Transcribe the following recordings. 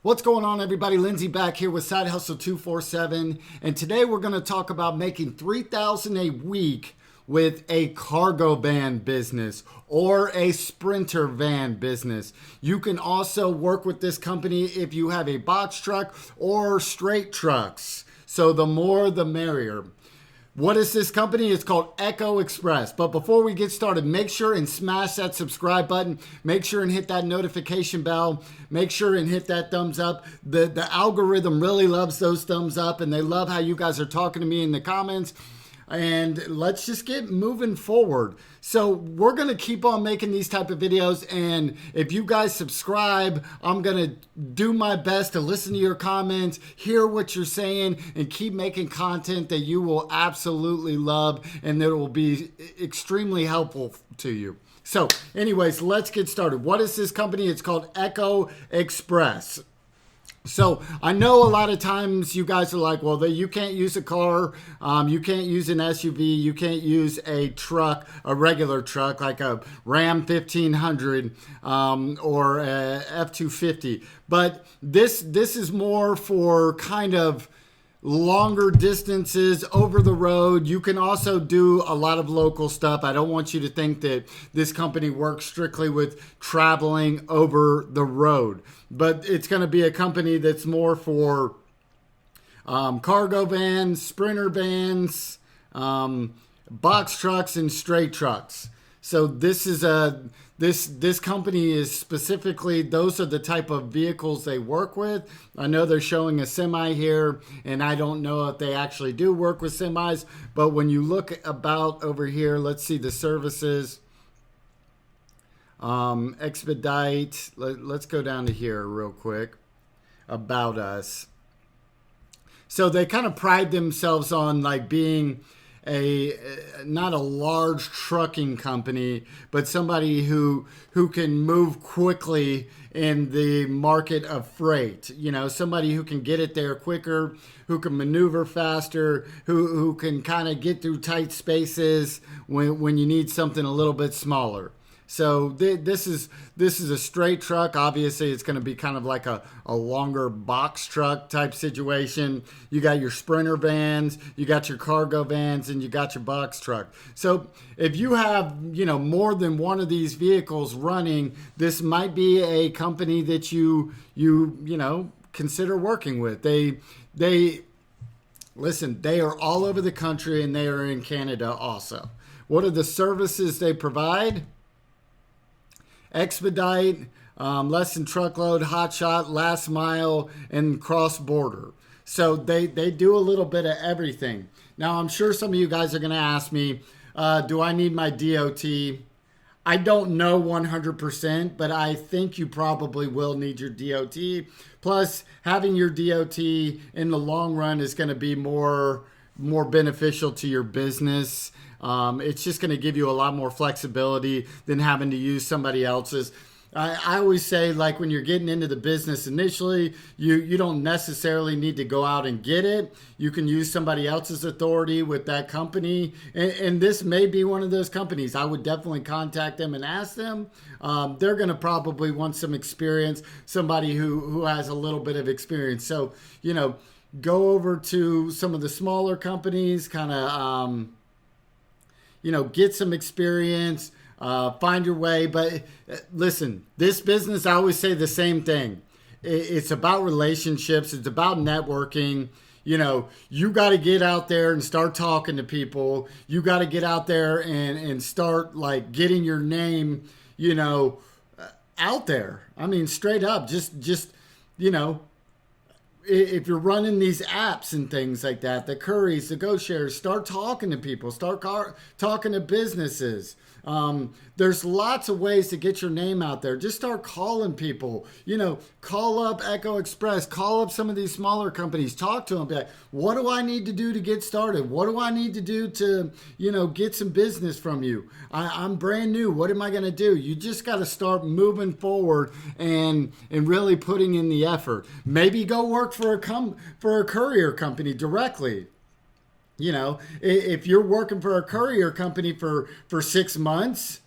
What's going on, everybody? Lindsay back here with Side Hustle 247, and today we're going to talk about making $3,000 a week with a cargo van business or a sprinter van business. You can also work with this company if you have a box truck or straight trucks. So the more the merrier. What is this company? It's called eexp. But before we get started, make sure and smash that subscribe button. Make sure and hit that notification bell. Make sure and hit that thumbs up. The algorithm really loves those thumbs up, and they love how you guys are talking to me in the comments. And let's just get moving forward. So we're going to keep on making these type of videos. And if you guys subscribe, I'm going to do my best to listen to your comments, hear what you're saying, and keep making content that you will absolutely love and that will be extremely helpful to you. So anyways, let's get started. What is this company? It's called eexp. So I know a lot of times you guys are like, well, you can't use a car, you can't use an SUV, you can't use a truck, a regular truck like a Ram 1500 or a F-250. But this is more for kind of longer distances over the road. You can also do a lot of local stuff. I don't want you to think that this company works strictly with traveling over the road, but it's going to be a company that's more for cargo vans, sprinter vans, box trucks, and straight trucks. So this company is specifically, those are the type of vehicles they work with. I know they're showing a semi here, and I don't know if they actually do work with semis, but when you look about over here, let's see the services, expedite. Let's go down to here real quick, about us. So they kind of pride themselves on like being not a large trucking company, but somebody who can move quickly in the market of freight. You know, somebody who can get it there quicker, who can maneuver faster, who can kind of get through tight spaces when you need something a little bit smaller. So this is a straight truck. Obviously, it's going to be kind of like a longer box truck type situation. You got your sprinter vans, you got your cargo vans, and you got your box truck. So if you have, more than one of these vehicles running, this might be a company that you consider working with. They listen, they are all over the country, and they are in Canada also. What are the services they provide? Expedite, less than truckload, hot shot, last mile, and cross border. So they do a little bit of everything. Now, I'm sure some of you guys are going to ask me, do I need my DOT? I don't know 100%, but I think you probably will need your DOT. Plus, having your DOT in the long run is going to be more beneficial to your business. It's just going to give you a lot more flexibility than having to use somebody else's. I always say, like, when you're getting into the business initially, you don't necessarily need to go out and get it. You can use somebody else's authority with that company. And this may be one of those companies. I would definitely contact them and ask them. They're going to probably want some experience, somebody who has a little bit of experience. So, go over to some of the smaller companies, kind of, get some experience, find your way. But listen, this business, I always say the same thing. It's about relationships. It's about networking. You got to get out there and start talking to people. You got to get out there and start like getting your name, out there. I mean, straight up, just, if you're running these apps and things like that, the Couriers, the Go Shares, start talking to people, start talking to businesses. There's lots of ways to get your name out there. Just start calling people, call up eexp, call up some of these smaller companies, talk to them, be like, what do I need to do to get started? What do I need to do to, get some business from you? I'm brand new. What am I going to do? You just got to start moving forward and really putting in the effort. Maybe go work for a courier company directly. If you're working for a courier company for 6 months,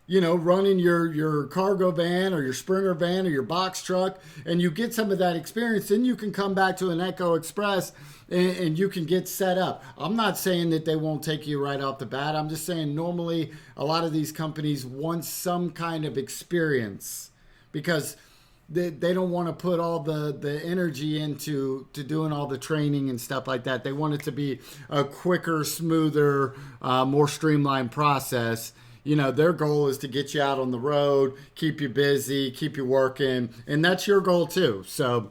running your cargo van or your Springer van or your box truck, and you get some of that experience, then you can come back to an Echo Express and you can get set up. I'm not saying that they won't take you right off the bat. I'm just saying normally a lot of these companies want some kind of experience because they don't want to put all the energy into doing all the training and stuff like that. They want it to be a quicker, smoother, more streamlined process. Their goal is to get you out on the road, keep you busy, keep you working, and that's your goal too. So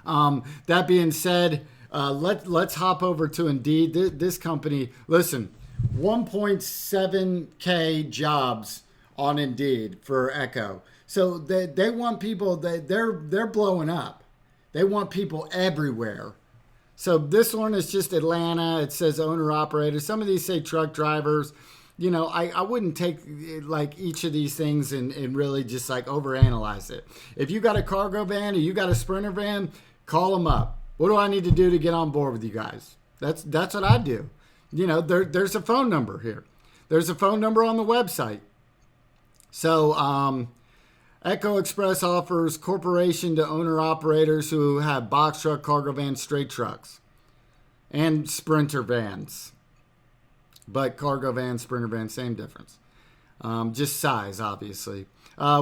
that being said, let's hop over to Indeed. This company, listen, 1.7K jobs on Indeed for Echo. So they want people that they're blowing up. They want people everywhere. So this one is just Atlanta. It says owner operator. Some of these say truck drivers. I wouldn't take like each of these things and really just like overanalyze it. If you got a cargo van or you got a Sprinter van, call them up. What do I need to do to get on board with you guys? That's what I do. There's a phone number here. There's a phone number on the website. So Echo Express offers corporation to owner operators who have box truck, cargo van, straight trucks, and Sprinter vans. But cargo van, Sprinter van, same difference. Just size, obviously.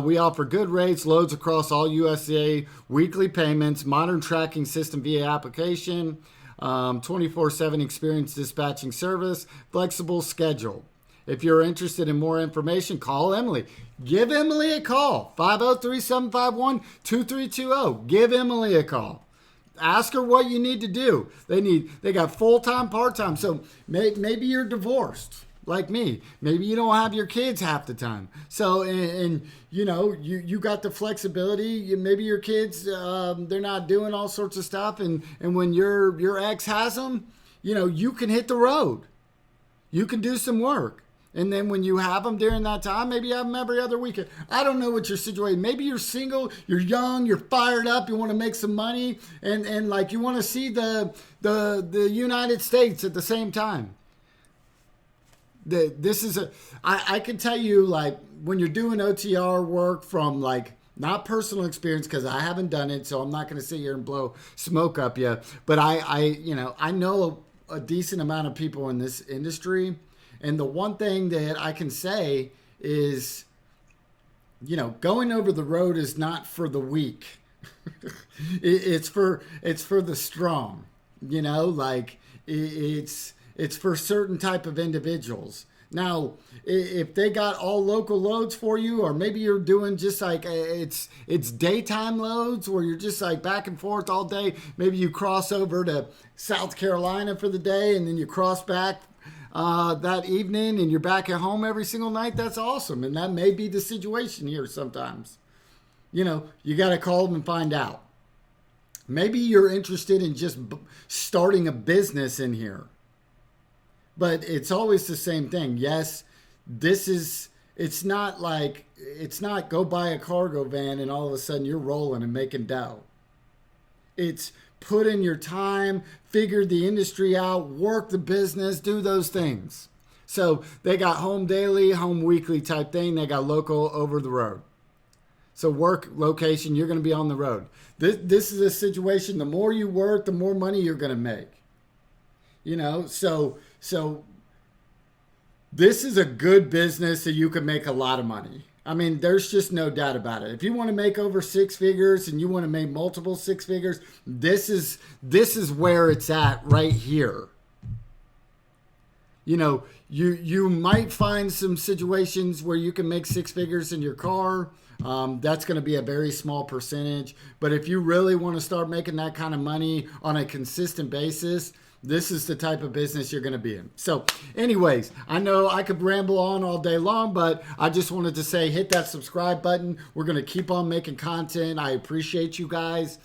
We offer good rates, loads across all USA, weekly payments, modern tracking system via application, 24/7 experience dispatching service, flexible schedule. If you're interested in more information, call Emily. Give Emily a call, 503-751-2320. Give Emily a call. Ask her what you need to do. They got full-time, part-time. So maybe you're divorced like me. Maybe you don't have your kids half the time. So, and you got the flexibility. Maybe your kids, they're not doing all sorts of stuff. And when your ex has them, you can hit the road. You can do some work. And then when you have them during that time, maybe you have them every other weekend. I don't know what your situation. Maybe you're single, you're young, you're fired up, you want to make some money, and like you want to see the United States at the same time. I can tell you, like, when you're doing OTR work from like not personal experience, because I haven't done it, so I'm not going to sit here and blow smoke up you. But I know a decent amount of people in this industry. And the one thing that I can say is, going over the road is not for the weak. It's for the strong. It's for certain type of individuals. Now, if they got all local loads for you, or maybe you're doing just like it's daytime loads where you're just like back and forth all day. Maybe you cross over to South Carolina for the day and then you cross back that evening and you're back at home every single night. That's awesome. And that may be the situation here sometimes. You got to call them and find out. Maybe you're interested in just starting a business in here. But it's always the same thing. Yes, it's not go buy a cargo van and all of a sudden you're rolling and making dough. It's put in your time, figure the industry out, work the business, do those things. So they got home daily, home weekly type thing. They got local, over the road. So work location, you're going to be on the road. This is a situation, the more you work, the more money you're going to make. So this is a good business that you can make a lot of money. I mean, there's just no doubt about it. If you want to make over six figures and you want to make multiple six figures, this is where it's at right here. You might find some situations where you can make six figures in your car. That's going to be a very small percentage. But if you really want to start making that kind of money on a consistent basis, this is the type of business you're going to be in. So anyways, I know I could ramble on all day long, but I just wanted to say, hit that subscribe button. We're going to keep on making content. I appreciate you guys.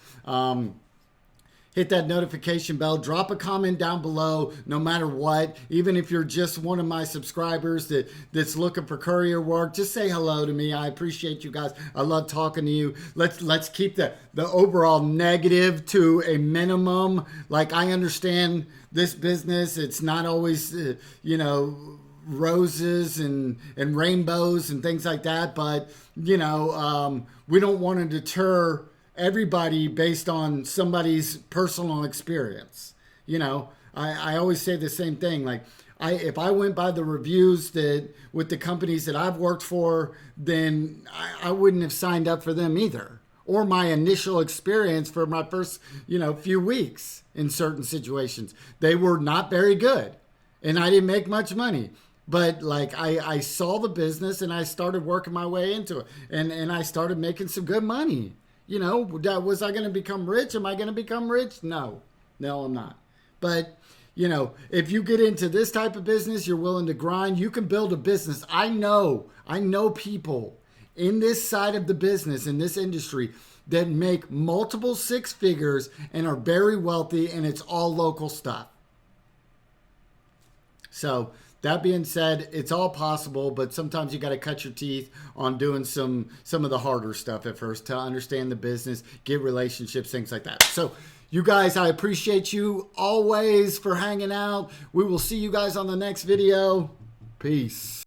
Hit that notification bell. Drop a comment down below, no matter what. Even if you're just one of my subscribers that's looking for courier work, just say hello to me. I appreciate you guys. I love talking to you. Let's keep the overall negative to a minimum. Like, I understand this business. It's not always, roses and rainbows and things like that. But, we don't want to deter everybody based on somebody's personal experience. I always say the same thing. Like, if I went by the reviews that with the companies that I've worked for, then I wouldn't have signed up for them either. Or my initial experience for my first, few weeks in certain situations. They were not very good. And I didn't make much money. But like I saw the business and I started working my way into it. And I started making some good money. Was I going to become rich? Am I going to become rich? No, I'm not. But, if you get into this type of business, you're willing to grind, you can build a business. I know people in this side of the business, in this industry, that make multiple six figures and are very wealthy, and it's all local stuff. So that being said, it's all possible, but sometimes you got to cut your teeth on doing some of the harder stuff at first to understand the business, get relationships, things like that. So you guys, I appreciate you always for hanging out. We will see you guys on the next video. Peace.